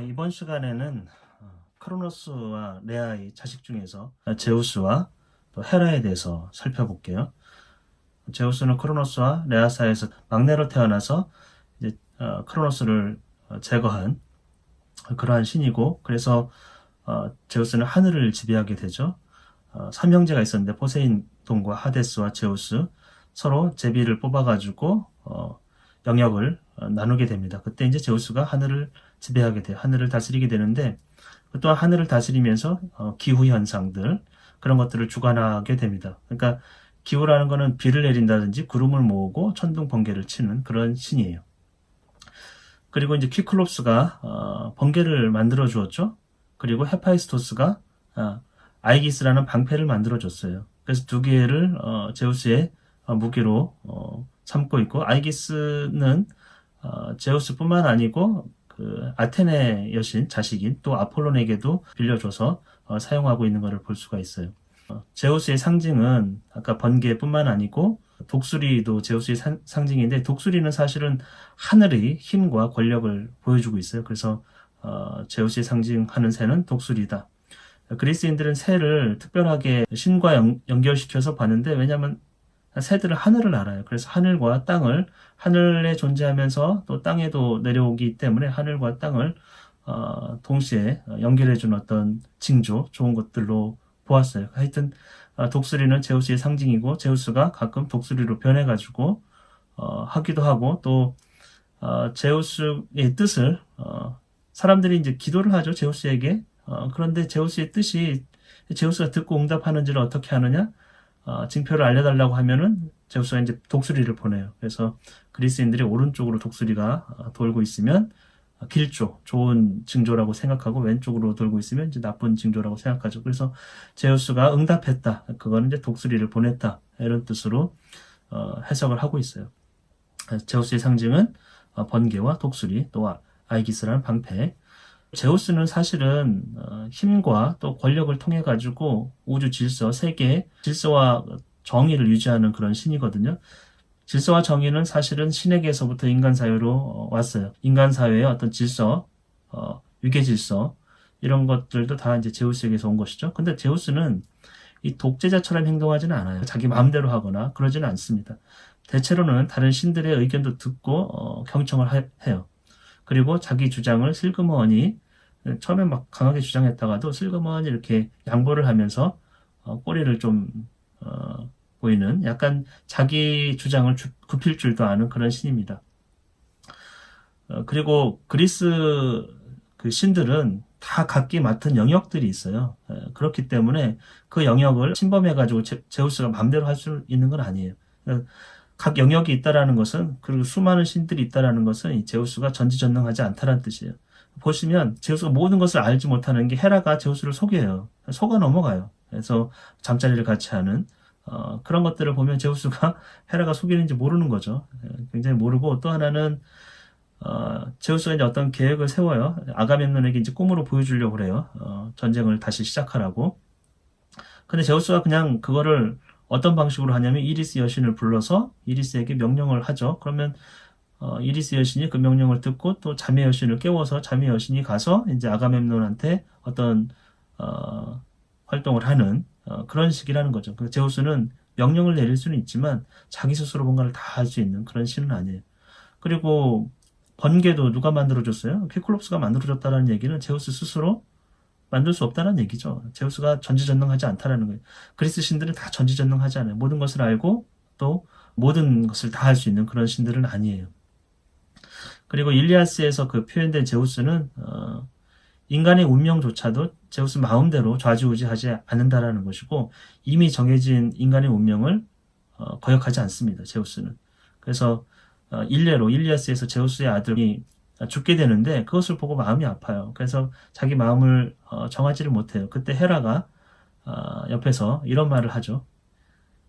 이번 시간에는 크로노스와 레아의 자식 중에서 제우스와 또 헤라에 대해서 살펴볼게요. 제우스는 크로노스와 레아 사이에서 막내로 태어나서 이제 크로노스를 제거한 그러한 신이고, 그래서 제우스는 하늘을 지배하게 되죠. 삼형제가 있었는데 포세이돈과 하데스와 제우스 서로 제비를 뽑아가지고 영역을 나누게 됩니다. 그때 이제 제우스가 하늘을 지배하게 돼요. 하늘을 다스리게 되는데, 또한 하늘을 다스리면서 기후 현상들, 그런 것들을 주관하게 됩니다. 그러니까 기후라는 거는 비를 내린다든지 구름을 모으고 천둥 번개를 치는 그런 신이에요. 그리고 이제 퀴클롭스가 번개를 만들어 주었죠. 그리고 헤파이스토스가 아이기스라는 방패를 만들어 줬어요. 그래서 두 개를 제우스의 무기로 삼고 있고, 아이기스는 제우스뿐만 아니고 그 아테네 여신 자식인 또 아폴론에게도 빌려줘서 사용하고 있는 것을 볼 수가 있어요. 제우스의 상징은 아까 번개뿐만 아니고 독수리도 제우스의 상징인데, 독수리는 사실은 하늘의 힘과 권력을 보여주고 있어요. 그래서 제우스의 상징하는 새는 독수리다. 그리스인들은 새를 특별하게 신과 연결시켜서 봤는데, 왜냐하면 새들은 하늘을 알아요. 그래서 하늘과 땅을, 하늘에 존재하면서 또 땅에도 내려오기 때문에 하늘과 땅을 동시에 연결해준 어떤 징조, 좋은 것들로 보았어요. 하여튼 독수리는 제우스의 상징이고, 제우스가 가끔 독수리로 변해가지고 하기도 하고, 또 제우스의 뜻을 사람들이 이제 기도를 하죠, 제우스에게. 그런데 제우스의 뜻이 제우스가 듣고 응답하는지를 어떻게 하느냐? 징표를 알려달라고 하면은 제우스가 이제 독수리를 보내요. 그래서 그리스인들이 오른쪽으로 독수리가 돌고 있으면 길조, 좋은 징조라고 생각하고, 왼쪽으로 돌고 있으면 이제 나쁜 징조라고 생각하죠. 그래서 제우스가 응답했다, 그거는 이제 독수리를 보냈다, 이런 뜻으로 해석을 하고 있어요. 제우스의 상징은 번개와 독수리, 또 아이기스라는 방패. 제우스는 사실은 힘과 또 권력을 통해 가지고 우주 질서, 세계 질서와 정의를 유지하는 그런 신이거든요. 질서와 정의는 사실은 신에게서부터 인간 사회로 왔어요. 인간 사회의 어떤 질서, 유계 질서, 이런 것들도 다 이제 제우스에게서 온 것이죠. 근데 제우스는 이 독재자처럼 행동하지는 않아요. 자기 마음대로 하거나 그러지는 않습니다. 대체로는 다른 신들의 의견도 듣고 경청을 해요. 그리고 자기 주장을 슬그머니, 처음에 막 강하게 주장했다가도 슬그머니 이렇게 양보를 하면서 꼬리를 좀 보이는, 약간 자기 주장을 굽힐 줄도 아는 그런 신입니다. 그리고 그리스 그 신들은 다 각기 맡은 영역들이 있어요. 그렇기 때문에 그 영역을 침범해가지고 제우스가 마음대로 할 수 있는 건 아니에요. 각 영역이 있다라는 것은, 그리고 수많은 신들이 있다라는 것은 이 제우스가 전지전능하지 않다는 뜻이에요. 보시면 제우스가 모든 것을 알지 못하는 게, 헤라가 제우스를 속여요. 속아 넘어가요. 그래서 잠자리를 같이 하는 그런 것들을 보면 제우스가 헤라가 속이는지 모르는 거죠. 굉장히 모르고, 또 하나는 제우스가 이제 어떤 계획을 세워요. 아가멤논에게 이제 꿈으로 보여주려고 그래요. 전쟁을 다시 시작하라고. 근데 제우스가 그냥 그거를 어떤 방식으로 하냐면, 이리스 여신을 불러서 이리스에게 명령을 하죠. 그러면 이리스 여신이 그 명령을 듣고 또 자매 여신을 깨워서 자매 여신이 가서 이제 아가멤논한테 어떤 활동을 하는 그런 식이라는 거죠. 그 제우스는 명령을 내릴 수는 있지만 자기 스스로 뭔가를 다 할 수 있는 그런 신은 아니에요. 그리고 번개도 누가 만들어줬어요? 퀴클롭스가 만들어줬다는 얘기는 제우스 스스로 만들 수 없다는 얘기죠. 제우스가 전지전능하지 않다라는 거예요. 그리스 신들은 다 전지전능하지 않아요. 모든 것을 알고 또 모든 것을 다 할 수 있는 그런 신들은 아니에요. 그리고 일리아스에서 그 표현된 제우스는 인간의 운명조차도 제우스 마음대로 좌지우지하지 않는다라는 것이고, 이미 정해진 인간의 운명을 거역하지 않습니다, 제우스는. 그래서 일례로 일리아스에서 제우스의 아들이 죽게 되는데 그것을 보고 마음이 아파요. 그래서 자기 마음을 정하지를 못해요. 그때 헤라가 옆에서 이런 말을 하죠.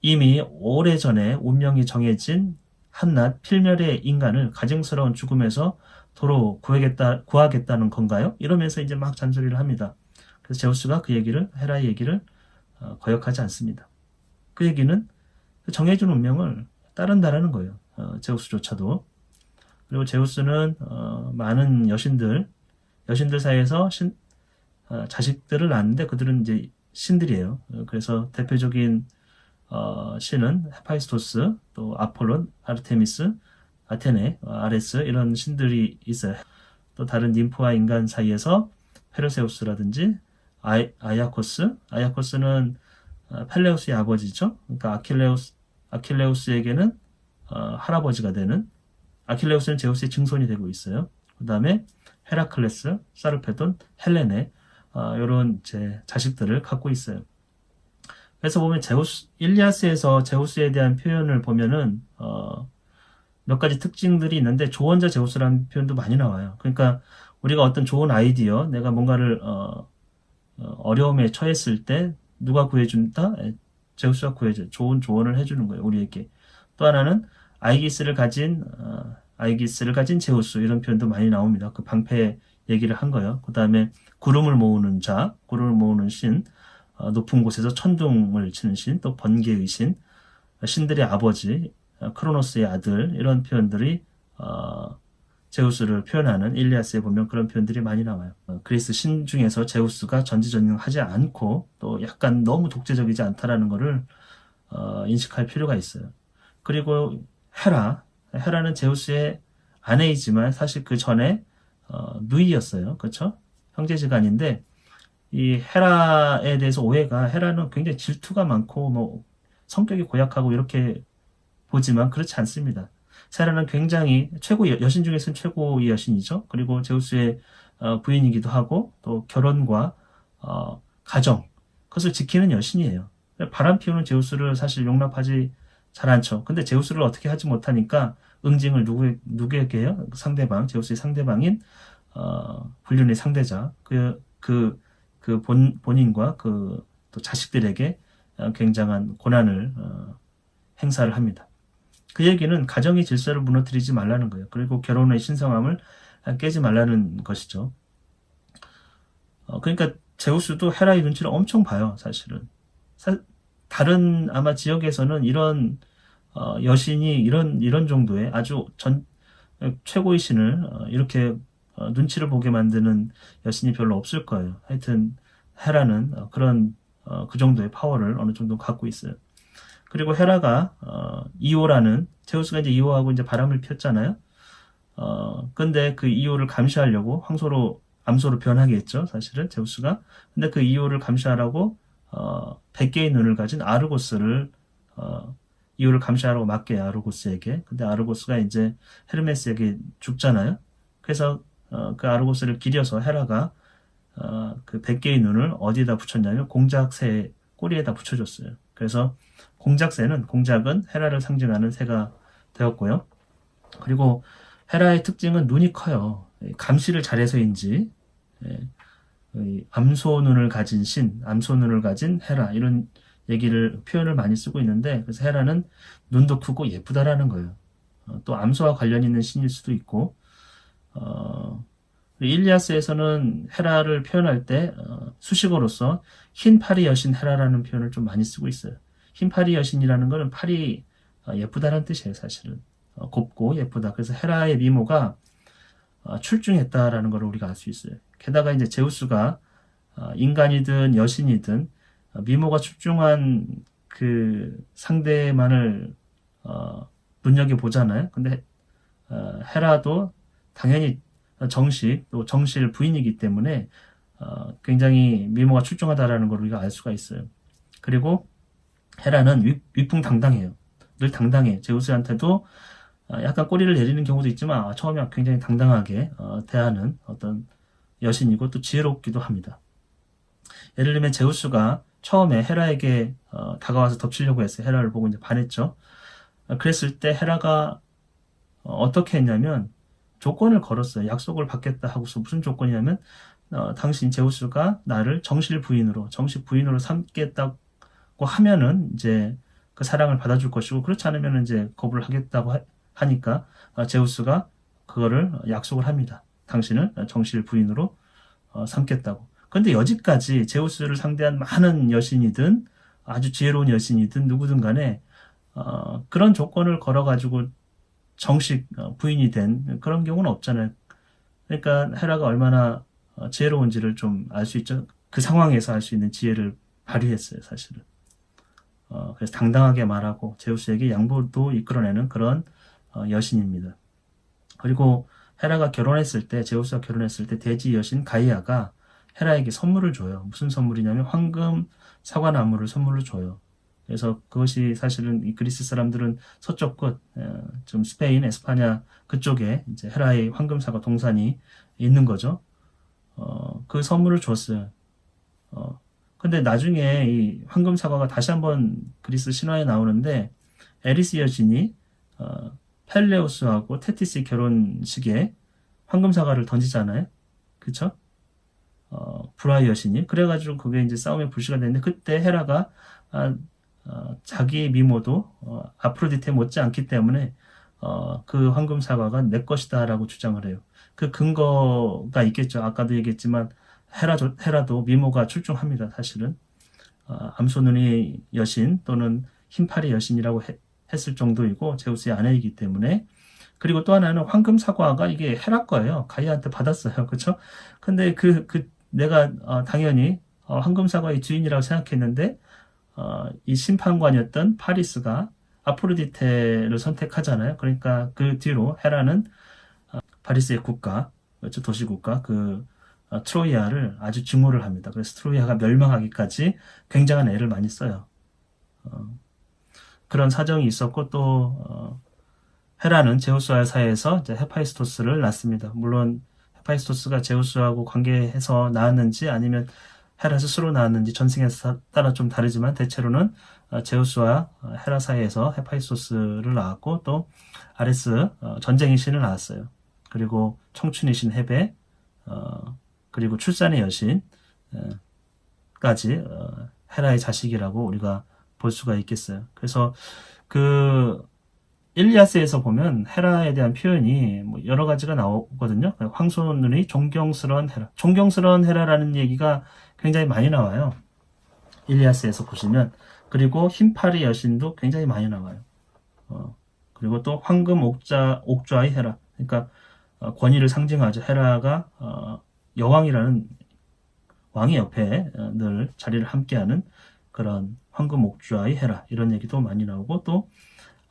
이미 오래전에 운명이 정해진 한낱 필멸의 인간을 가증스러운 죽음에서 도로 구하겠다는 건가요? 이러면서 이제 막 잔소리를 합니다. 그래서 제우스가 그 얘기를, 헤라의 얘기를 거역하지 않습니다. 그 얘기는 정해진 운명을 따른다라는 거예요. 제우스조차도. 그리고 제우스는 많은 여신들 사이에서 자식들을 낳는데 그들은 이제 신들이에요. 그래서 대표적인 신은 헤파이스토스, 또 아폴론, 아르테미스, 아테네, 아레스 이런 신들이 있어요. 또 다른 님프와 인간 사이에서 페르세우스라든지 아야코스는 펠레우스의 아버지죠. 그러니까 아킬레우스에게는 할아버지가 되는, 아킬레우스는 제우스의 증손이 되고 있어요. 그 다음에 헤라클레스, 사르페돈, 헬레네 이런 제 자식들을 갖고 있어요. 그래서 보면 일리아스에서 제우스에 대한 표현을 보면은 몇 가지 특징들이 있는데 조언자 제우스라는 표현도 많이 나와요. 그러니까 우리가 어떤 좋은 아이디어, 내가 뭔가를 어려움에 처했을 때 누가 구해준다? 제우스가 구해줘. 좋은 조언을 해주는 거예요, 우리에게. 또 하나는 아이기스를 가진 제우스 이런 표현도 많이 나옵니다. 그 방패 얘기를 한 거예요. 그 다음에 구름을 모으는 신, 높은 곳에서 천둥을 치는 신, 또 번개의 신, 신들의 아버지, 크로노스의 아들 이런 표현들이 제우스를 표현하는 일리아스에 보면 그런 표현들이 많이 나와요. 그리스 신 중에서 제우스가 전지전능하지 않고 또 약간 너무 독재적이지 않다라는 것을 인식할 필요가 있어요. 그리고 헤라는 제우스의 아내이지만 사실 그 전에 누이였어요. 그렇죠? 형제지간인데 이 헤라에 대해서 오해가, 헤라는 굉장히 질투가 많고 뭐 성격이 고약하고 이렇게 보지만 그렇지 않습니다. 헤라는 굉장히 여신 중에서는 최고의 여신이죠. 그리고 제우스의 부인이기도 하고 또 결혼과 가정, 그것을 지키는 여신이에요. 바람 피우는 제우스를 사실 용납하지 잘 않죠. 근데 제우스를 어떻게 하지 못하니까 응징을 누구에게요? 제우스의 상대방인 불륜의 상대자, 본인과 또 자식들에게 굉장한 고난을 행사를 합니다. 그 얘기는 가정의 질서를 무너뜨리지 말라는 거예요. 그리고 결혼의 신성함을 깨지 말라는 것이죠. 그러니까 제우스도 헤라의 눈치를 엄청 봐요, 사실은. 다른 아마 지역에서는 이런 여신이 이런 정도의 아주 최고의 신을 이렇게 눈치를 보게 만드는 여신이 별로 없을 거예요. 하여튼 헤라는 그런 그 정도의 파워를 어느 정도 갖고 있어요. 그리고 헤라가 제우스가 이제 이오하고 이제 바람을 폈잖아요. 근데 그 이오를 감시하려고 암소로 변하겠죠, 사실은 제우스가. 근데 그 이오를 감시하라고 100개의 눈을 가진 이오를 감시하라고 맡겨요, 아르고스에게. 근데 아르고스가 이제 헤르메스에게 죽잖아요. 그래서 그 아르고스를 기려서 헤라가 그 100개의 눈을 어디에다 붙였냐면 공작새 꼬리에다 붙여줬어요. 그래서 공작은 헤라를 상징하는 새가 되었고요. 그리고 헤라의 특징은 눈이 커요. 감시를 잘해서인지 암소 눈을 가진 헤라 이런 표현을 많이 쓰고 있는데, 그래서 헤라는 눈도 크고 예쁘다라는 거예요. 또 암소와 관련 있는 신일 수도 있고, 일리아스에서는 헤라를 표현할 때 수식어로서 흰파리 여신 헤라라는 표현을 좀 많이 쓰고 있어요. 흰파리 여신이라는 것은 팔이 예쁘다는 뜻이에요, 사실은. 곱고 예쁘다. 그래서 헤라의 미모가 출중했다라는 걸 우리가 알 수 있어요. 게다가 이제 제우스가 인간이든 여신이든 미모가 출중한 그 상대만을 눈여겨보잖아요. 근데 헤라도 당연히 또 정실 부인이기 때문에 굉장히 미모가 출중하다라는 걸 우리가 알 수가 있어요. 그리고 헤라는 위풍당당해요. 늘 당당해. 제우스한테도 약간 꼬리를 내리는 경우도 있지만 처음에 굉장히 당당하게 대하는 어떤 여신이고 또 지혜롭기도 합니다. 예를 들면 제우스가 처음에 헤라에게 다가와서 덮치려고 했어요. 헤라를 보고 이제 반했죠. 그랬을 때 헤라가 어떻게 했냐면 조건을 걸었어요. 약속을 받겠다 하고서 무슨 조건이냐면 당신 제우스가 나를 정식 부인으로 삼겠다고 하면은 이제 그 사랑을 받아줄 것이고, 그렇지 않으면 이제 거부를 하겠다고 하니까 제우스가 그거를 약속을 합니다. 당신을 정식 부인으로 삼겠다고. 그런데 여지까지 제우스를 상대한 많은 여신이든 아주 지혜로운 여신이든 누구든 간에 그런 조건을 걸어가지고 정식 부인이 된 그런 경우는 없잖아요. 그러니까 헤라가 얼마나 지혜로운지를 좀 알 수 있죠. 그 상황에서 알 수 있는 지혜를 발휘했어요, 사실은. 그래서 당당하게 말하고 제우스에게 양보도 이끌어내는 그런 여신입니다. 그리고 헤라가 결혼했을 때, 제우스가 결혼했을 때 대지 여신 가이아가 헤라에게 선물을 줘요. 무슨 선물이냐면 황금 사과나무를 선물로 줘요. 그래서 그것이 사실은 이 그리스 사람들은 서쪽 끝, 좀 스페인, 에스파냐 그쪽에 이제 헤라의 황금 사과 동산이 있는 거죠. 그 선물을 줬어요. 근데 나중에 이 황금 사과가 다시 한번 그리스 신화에 나오는데 에리스 여신이 펠레우스하고 테티스의 결혼식에 황금 사과를 던지잖아요. 그쵸? 브라이 여신이. 그래가지고 그게 이제 싸움의 불씨가 됐는데 그때 헤라가 아, 자기 미모도 아프로디테 못지 않기 때문에 그 황금 사과가 내 것이다라고 주장을 해요. 그 근거가 있겠죠. 아까도 얘기했지만 헤라도 미모가 출중합니다. 사실은 암소눈이 여신 또는 흰팔이 여신이라고 했을 정도이고 제우스의 아내이기 때문에. 그리고 또 하나는 황금 사과가 이게 헤라 거예요. 가이아한테 받았어요. 그렇죠? 근데 내가 당연히 황금 사과의 주인이라고 생각했는데 이 심판관이었던 파리스가 아프로디테를 선택하잖아요. 그러니까 그 뒤로 헤라는 파리스의 국가, 그렇죠? 도시국가 트로이아를 아주 증오를 합니다. 그래서 트로이아가 멸망하기까지 굉장한 애를 많이 써요. 그런 사정이 있었고 또 헤라는 제우스와의 사이에서 이제 헤파이스토스를 낳습니다. 물론 헤파이스토스가 제우스하고 관계해서 낳았는지 아니면 헤라 스스로 낳았는지 전승에 따라 좀 다르지만 대체로는 제우스와 헤라 사이에서 헤파이스토스를 낳았고 또 아레스 전쟁의 신을 낳았어요. 그리고 청춘의 신 헤베 그리고 출산의 여신까지 헤라의 자식이라고 우리가 볼 수가 있겠어요. 그래서 그 일리아스에서 보면 헤라에 대한 표현이 뭐 여러 가지가 나오거든요. 황소눈의 존경스러운 헤라. 존경스러운 헤라라는 얘기가 굉장히 많이 나와요. 일리아스에서 보시면. 그리고 흰파리 여신도 굉장히 많이 나와요. 그리고 또 황금 옥좌의 헤라. 그러니까 권위를 상징하죠. 헤라가 여왕이라는 왕의 옆에 늘 자리를 함께하는 그런 황금 옥좌의 헤라. 이런 얘기도 많이 나오고 또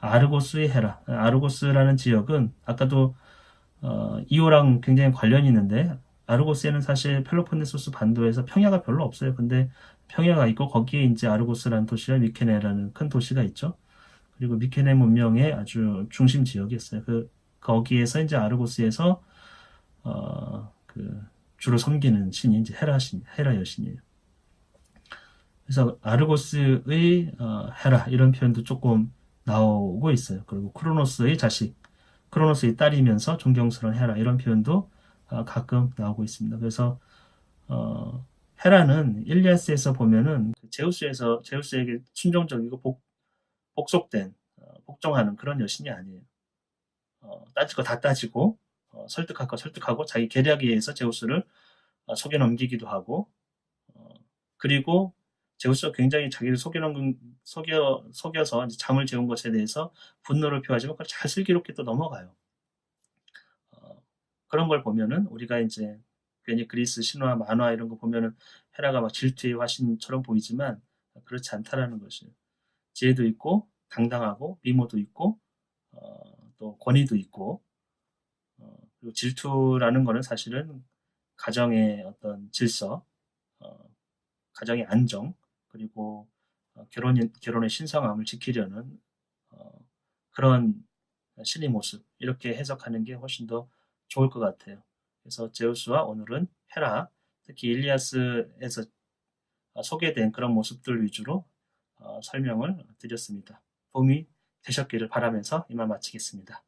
아르고스의 헤라. 아르고스라는 지역은 아까도 이오랑 굉장히 관련이 있는데 아르고스에는 사실 펠로폰네소스 반도에서 평야가 별로 없어요. 근데 평야가 있고 거기에 이제 아르고스라는 도시와 미케네라는 큰 도시가 있죠. 그리고 미케네 문명의 아주 중심 지역이었어요. 거기에서 이제 아르고스에서 주로 섬기는 신이 이제 헤라 여신이에요. 그래서 아르고스의 헤라 이런 표현도 조금 나오고 있어요. 그리고 크로노스의 자식, 크로노스의 딸이면서 존경스러운 헤라 이런 표현도 가끔 나오고 있습니다. 그래서 헤라는 일리아스에서 보면은 제우스에게 순종적이고 복속된 복종하는 그런 여신이 아니에요. 따질 거 다 따지고 설득할 거 설득하고 자기 계략에 의해서 제우스를 속여 넘기기도 하고 그리고 제우스가 굉장히 자기를 속여서 이제 잠을 재운 것에 대해서 분노를 표하지만 그걸 잘 슬기롭게 또 넘어가요. 그런 걸 보면은 우리가 이제 괜히 그리스 신화, 만화 이런 거 보면은 헤라가 막 질투의 화신처럼 보이지만 그렇지 않다라는 것이에요. 지혜도 있고 당당하고 미모도 있고 또 권위도 있고 그리고 질투라는 거는 사실은 가정의 어떤 질서, 가정의 안정 그리고 결혼의 신성함을 지키려는 그런 신의 모습 이렇게 해석하는 게 훨씬 더 좋을 것 같아요. 그래서 제우스와 오늘은 헤라, 특히 일리아스에서 소개된 그런 모습들 위주로 설명을 드렸습니다. 도움이 되셨기를 바라면서 이만 마치겠습니다.